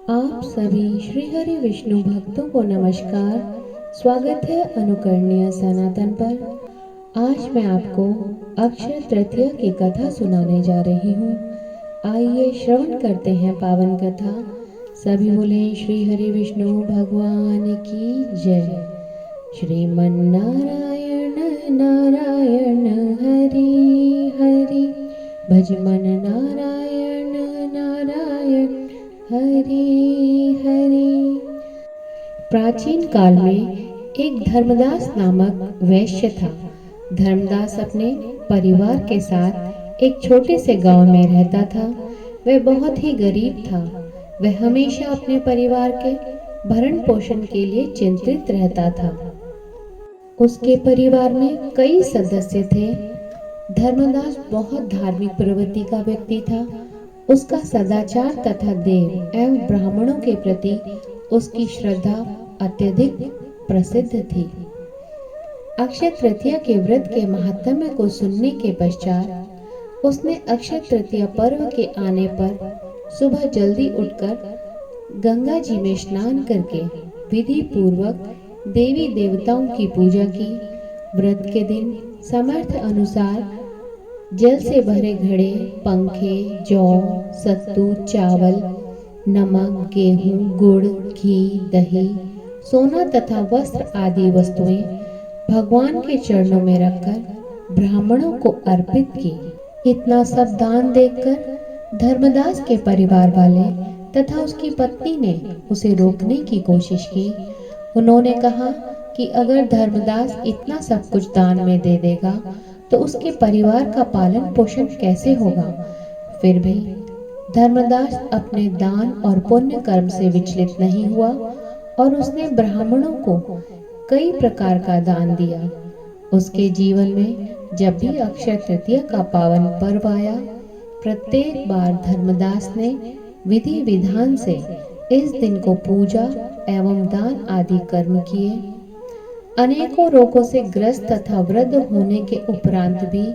आप सभी श्री हरि विष्णु भक्तों को नमस्कार। स्वागत है अनुकरणीय सनातन पर। आज मैं आपको अक्षय तृतीया की कथा सुनाने जा रही हूँ। आइए श्रवण करते हैं पावन कथा। सभी बोले श्री हरि विष्णु भगवान की जय। श्रीमन नारायण नारायण हरि हरि, भजमन नारायण नारायण हरि हरि। प्राचीन काल में एक धर्मदास नामक वैश्य था। धर्मदास अपने परिवार के साथ एक छोटे से गांव में रहता था। वह बहुत ही गरीब था। वह हमेशा अपने परिवार के भरण पोषण के लिए चिंतित रहता था। उसके परिवार में कई सदस्य थे। धर्मदास बहुत धार्मिक प्रवृत्ति का व्यक्ति था। उसका सदाचार तथा देव एवं ब्राह्मणों के प्रति उसकी श्रद्धा अत्यधिक प्रसिद्ध थी। अक्षय तृतीया के व्रत के महात्म्य को सुनने के पश्चात उसने अक्षय तृतीया पर्व के आने पर सुबह जल्दी उठकर गंगा जी में स्नान करके विधि पूर्वक देवी देवताओं की पूजा की। व्रत के दिन समर्थ अनुसार जल से भरे घड़े, पंखे, जौ, सत्तू, चावल, नमक, गेहूं, गुड़, घी, दही, सोना तथा वस्त्र आदि वस्तुएं भगवान के चरणों में रखकर ब्राह्मणों को अर्पित की। इतना सब दान देखकर धर्मदास के परिवार वाले तथा उसकी पत्नी ने उसे रोकने की कोशिश की। उन्होंने कहा कि अगर धर्मदास इतना सब कुछ दान में दे देगा तो उसके परिवार का पालन पोषण कैसे होगा। फिर भी धर्मदास अपने दान और पुण्य कर्म से विचलित नहीं हुआ और उसने ब्राह्मणों को कई प्रकार का दान दिया। उसके जीवन में जब भी अक्षय तृतीया का पावन पर्व आया, प्रत्येक बार धर्मदास ने विधि विधान से इस दिन को पूजा एवं दान आदि कर्म किए। अनेकों रोगों से ग्रस्त तथा वृद्ध होने के उपरांत भी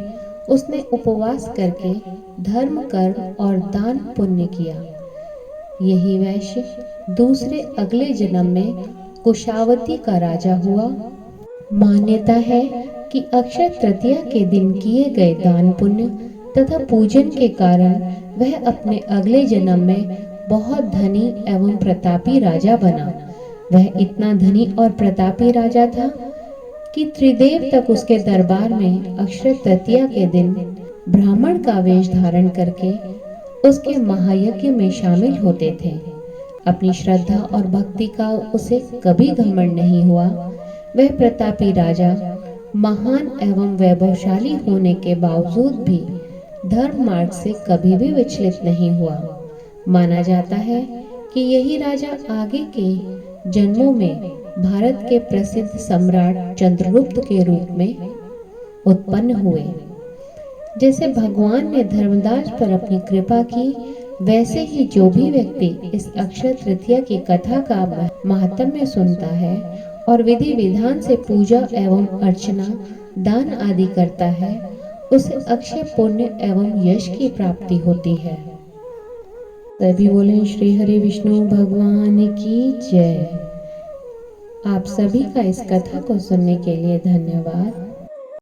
उसने उपवास करके धर्म कर्म और दान पुण्य किया। यही वैश्य दूसरे अगले जन्म में कुशावती का राजा हुआ। मान्यता है कि अक्षय तृतीया के दिन किए गए दान पुण्य तथा पूजन के कारण वह अपने अगले जन्म में बहुत धनी एवं प्रतापी राजा बना। वह इतना धनी और प्रतापी राजा था कि त्रिदेव तक उसके दरबार में अक्षय तृतीया के दिन ब्राह्मण का वेश धारण करके उसके महायज्ञ में शामिल होते थे। अपनी श्रद्धा और भक्ति का उसे कभी घमंड नहीं हुआ। वह प्रतापी राजा महान एवं वैभवशाली होने के बावजूद भी धर्म मार्ग से कभी भी विचलित नहीं हुआ। माना जाता है कि यही राजा आगे के जन्मों में भारत के प्रसिद्ध सम्राट चंद्रगुप्त के रूप में उत्पन्न हुए। जैसे भगवान ने धर्मदास पर अपनी कृपा की, वैसे ही जो भी व्यक्ति इस अक्षय तृतीया की कथा का महात्म्य सुनता है और विधि विधान से पूजा एवं अर्चना दान आदि करता है, उसे अक्षय पुण्य एवं यश की प्राप्ति होती है। सभी बोले श्री हरि विष्णु भगवान की जय। आप सभी का इस कथा को सुनने के लिए धन्यवाद।